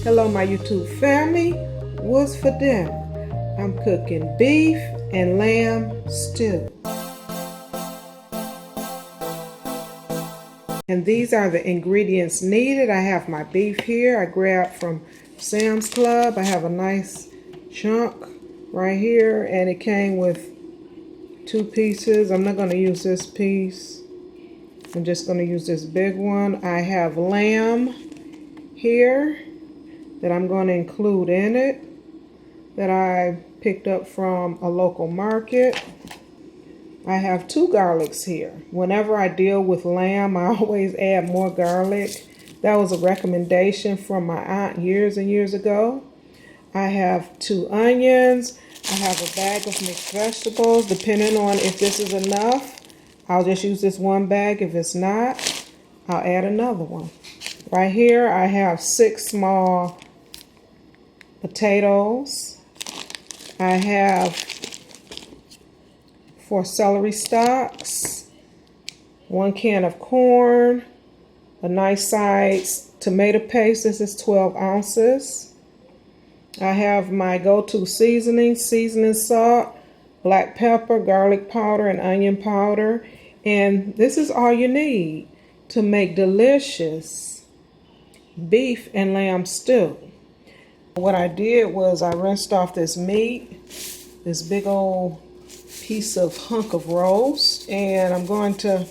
Hello my YouTube family, what's for dinner? I'm cooking beef and lamb stew. And these are the ingredients needed. I have my beef here, I grabbed from Sam's Club. I have a nice chunk right here and it came with 2 pieces. I'm not going to use this piece. I'm just going to use this big one. I have lamb here that I'm going to include in it that I picked up from a local market. I have 2 garlics here. Whenever I deal with lamb, I always add more garlic. That was a recommendation from my aunt years and years ago. I have 2 onions. I have a bag of mixed vegetables. Depending on if this is enough, I'll just use this one bag. If it's not, I'll add another one. Right here, I have 6 small potatoes. I have 4 celery stalks, 1 can of corn, a nice size tomato paste. This is 12 ounces. I have my go-to seasoning salt, black pepper, garlic powder, and onion powder. And this is all you need to make delicious beef and lamb stew. What I did was I rinsed off this meat, this big old piece of hunk of roast, and I'm going to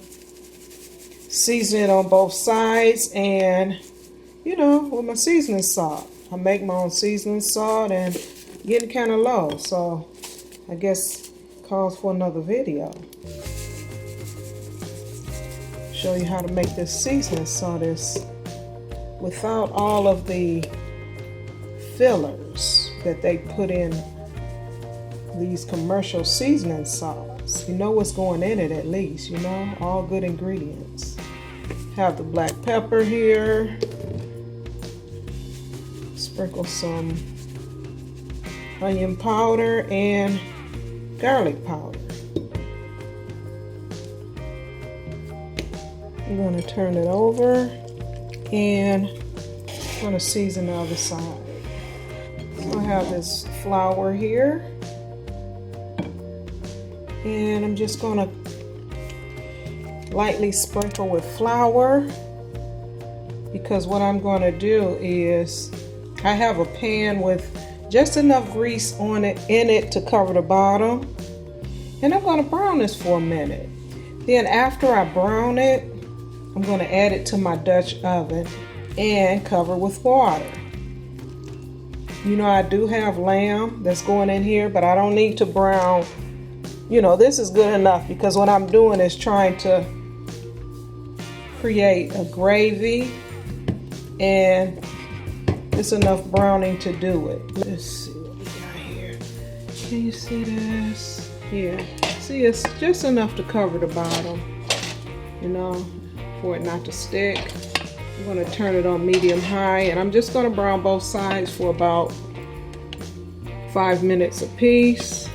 season it on both sides and, with my seasoning salt. I make my own seasoning salt and getting kind of low, so I guess calls for another video. Show you how to make this seasoning salt is without all of the fillers that they put in these commercial seasoning salts. You know what's going in it at least, all good ingredients. Have the black pepper here. Sprinkle some onion powder and garlic powder. I'm going to turn it over and I'm going to season the other side. So I have this flour here and I'm just going to lightly sprinkle with flour because what I'm going to do is I have a pan with just enough grease on it in it to cover the bottom, and I'm going to brown this for a minute. Then after I brown it, I'm going to add it to my Dutch oven and cover with water. I do have lamb that's going in here, but I don't need to brown. This is good enough because what I'm doing is trying to create a gravy, and it's enough browning to do it. Let's see what we got here. Can you see this? Yeah. See, it's just enough to cover the bottom, for it not to stick. I'm going to turn it on medium high, and I'm just going to brown both sides for about 5 minutes apiece.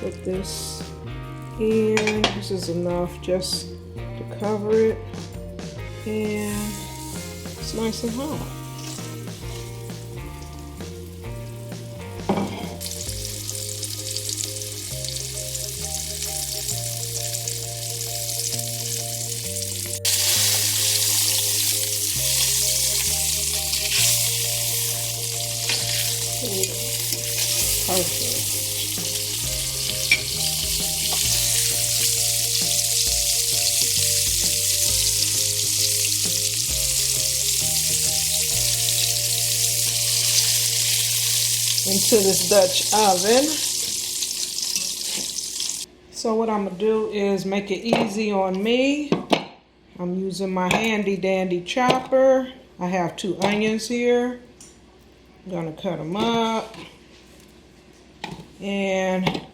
Put this in. This is enough just to cover it, and it's nice and hot. Perfect. Into this Dutch oven. So what I'm going to do is make it easy on me. I'm using my handy dandy chopper. I have 2 onions here. I'm going to cut them up and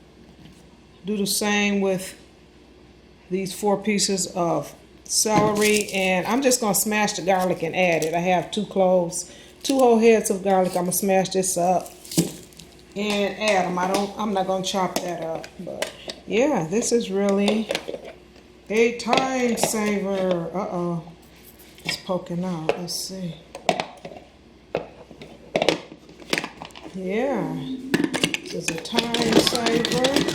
do the same with these 4 pieces of celery, and I'm just going to smash the garlic and add it. I have 2 cloves, 2 whole heads of garlic. I'm going to smash this up and add them. I'm not going to chop that up, but yeah, this is really a time saver. It's poking out. Let's see. Yeah, this is a time saver.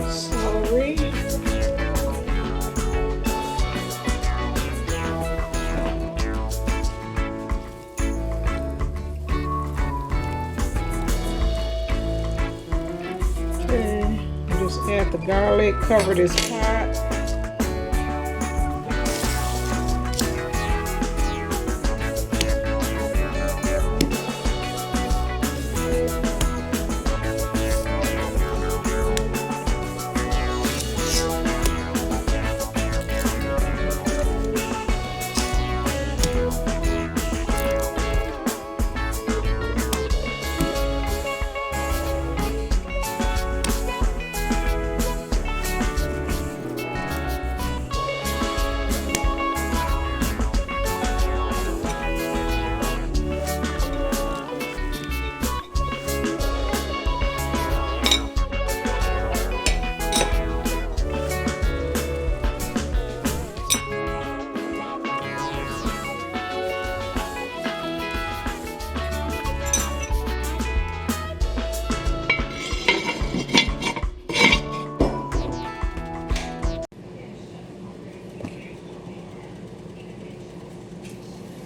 Celery. Okay, just add the garlic, cover this pot.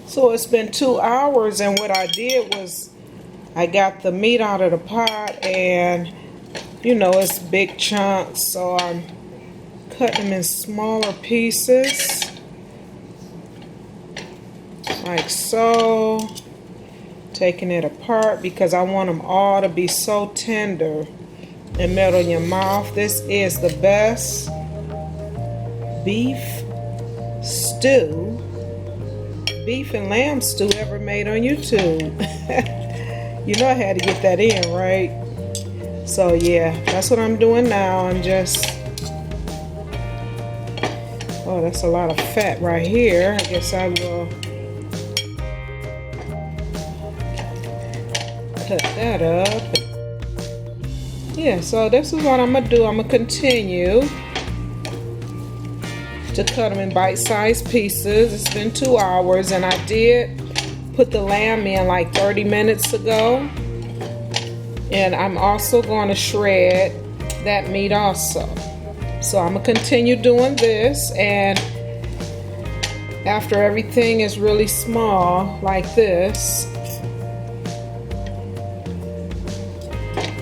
So it's been 2 hours, and what I did was I got the meat out of the pot, and you know it's big chunks, so I'm cutting them in smaller pieces like so, taking it apart because I want them all to be so tender and melt in your mouth. This is the best beef and lamb stew ever made on YouTube. You know I had to get that in, right? So yeah, that's what I'm doing now. I'm just, oh, that's a lot of fat right here. I guess I will cut that up. Yeah, so this is what I'm gonna do. I'm gonna continue to cut them in bite-sized pieces. It's been 2 hours, and I did put the lamb in like 30 minutes ago. And I'm also going to shred that meat also. So I'm gonna continue doing this, and after everything is really small like this,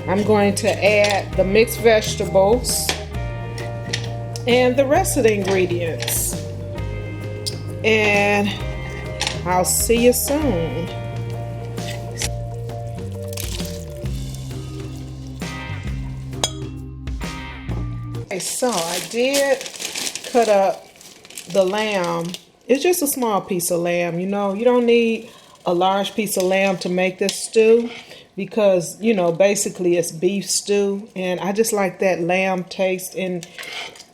I'm going to add the mixed vegetables and the rest of the ingredients. And I'll see you soon. Okay, so I did cut up the lamb. It's just a small piece of lamb, you know. You don't need a large piece of lamb to make this stew because, you know, basically it's beef stew, and I just like that lamb taste in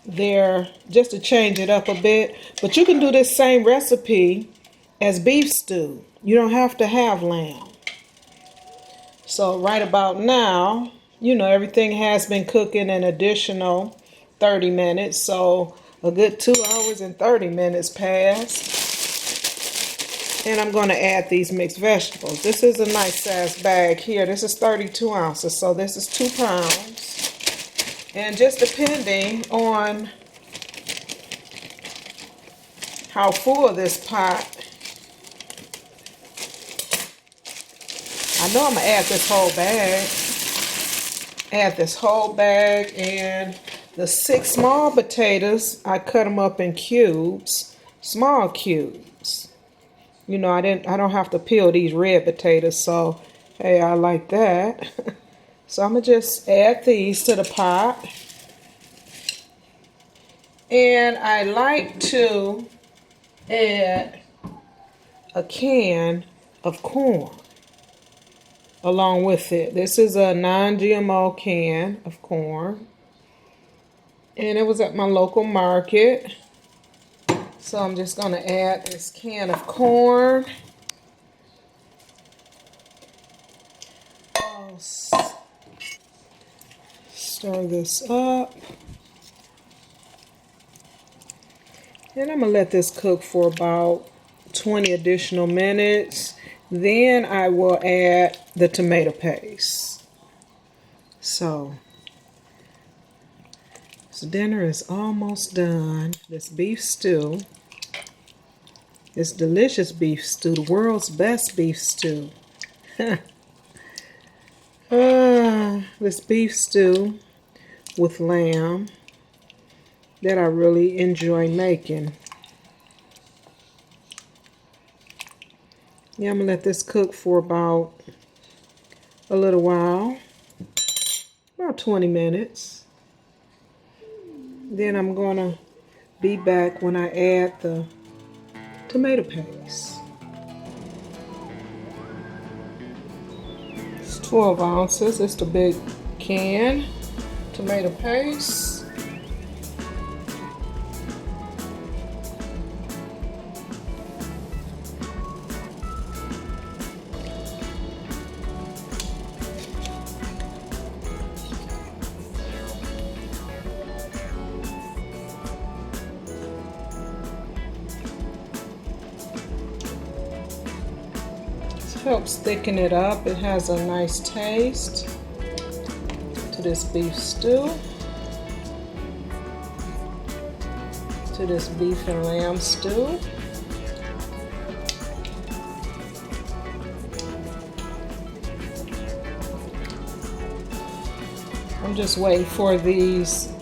there just to change it up a bit. But you can do this same recipe as beef stew. You don't have to have lamb. So right about now, you know, everything has been cooking an additional 30 minutes. So a good 2 hours and 30 minutes passed. And I'm going to add these mixed vegetables. This is a nice size bag here. This is 32 ounces. So this is 2 pounds. And just depending on how full this pot, I know I'm going to add this whole bag. Add this whole bag, and the 6 small potatoes, I cut them up in cubes, small cubes. You know, I don't have to peel these red potatoes, so hey, I like that. So I'm gonna just add these to the pot. And I like to add a can of corn along with it. This is a non-GMO can of corn. And it was at my local market. So I'm just gonna add this can of corn. I'll stir this up. And I'm gonna let this cook for about 20 additional minutes. Then I will add the tomato paste. So this dinner is almost done. This beef stew, this delicious beef stew, the world's best beef stew. This beef stew with lamb that I really enjoy making. Yeah, I'm gonna let this cook for about a little while, about 20 minutes. Then I'm gonna be back when I add the tomato paste. It's 12 ounces. It's the big can tomato paste. Helps thicken it up. It has a nice taste to this beef stew, to this beef and lamb stew. I'm just waiting for these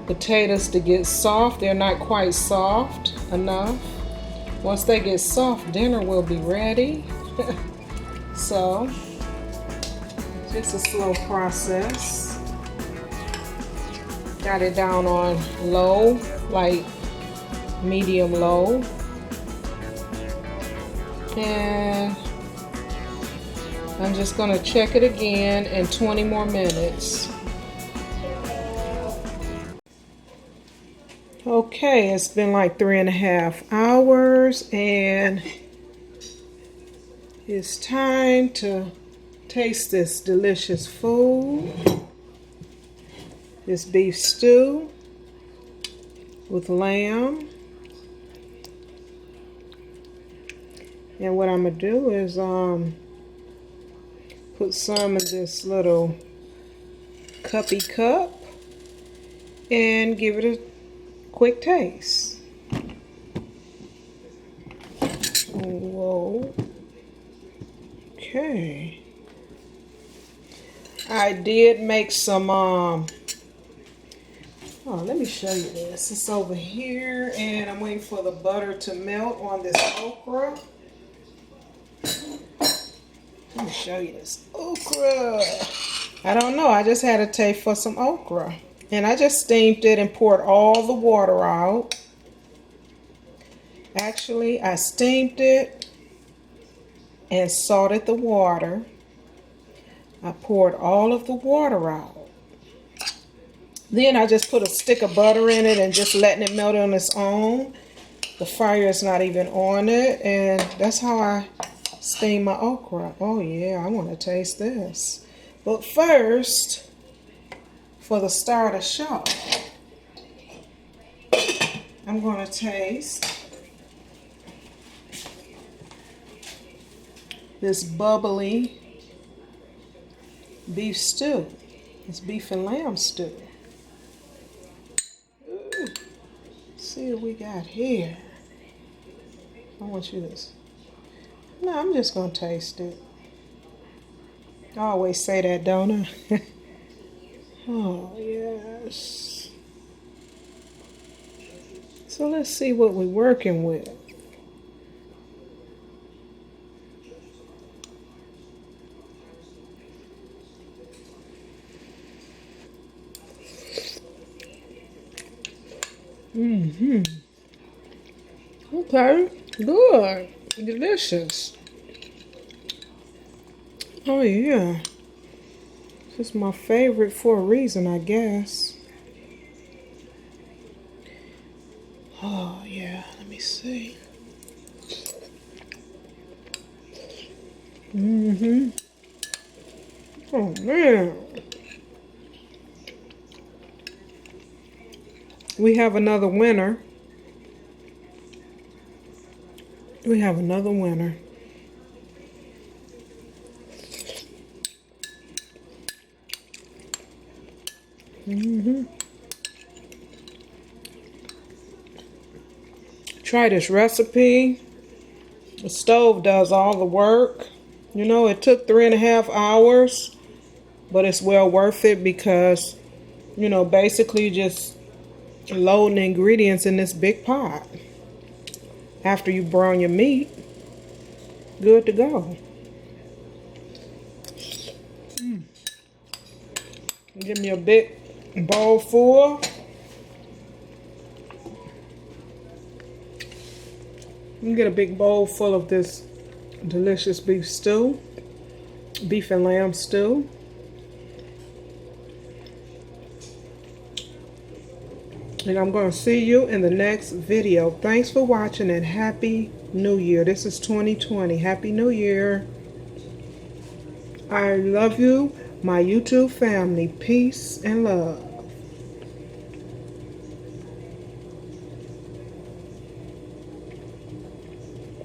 potatoes to get soft. They're not quite soft enough. Once they get soft, dinner will be ready. So, just a slow process. Got it down on low, like medium low. And I'm just gonna check it again in 20 more minutes. Okay, it's been like 3.5 hours and it's time to taste this delicious food. This beef stew with lamb. And what I'm gonna do is put some of this little cuppy cup and give it a quick taste. Whoa. Okay. I did make some let me show you this. It's over here and I'm waiting for the butter to melt on this okra. Let me show you this okra. I don't know, I just had a taste for some okra. And I just steamed it and poured all the water out. Actually, I steamed it and salted the water. I poured all of the water out. Then I just put a stick of butter in it and just letting it melt on its own. The fire is not even on it. And that's how I steam my okra. Oh yeah, I want to taste this. But first, for the starter show, I'm going to taste this bubbly beef stew. It's beef and lamb stew. Ooh. See what we got here. I want you to. No, I'm just going to taste it. I always say that, don't I? Oh, yes. So let's see what we're working with. Okay, good, delicious. Oh yeah, this is my favorite for a reason, I guess. Oh yeah, let me see. Oh man. We have another winner. We have another winner. Try this recipe. The stove does all the work. You know, it took 3.5 hours, but it's well worth it because, you know, basically just loading ingredients in this big pot. After you brown your meat, good to go. Give me a big bowl full. You get a big bowl full of this delicious beef stew, beef and lamb stew. And I'm going to see you in the next video. Thanks for watching and Happy New Year. This is 2020. Happy New Year. I love you, my YouTube family. Peace and love.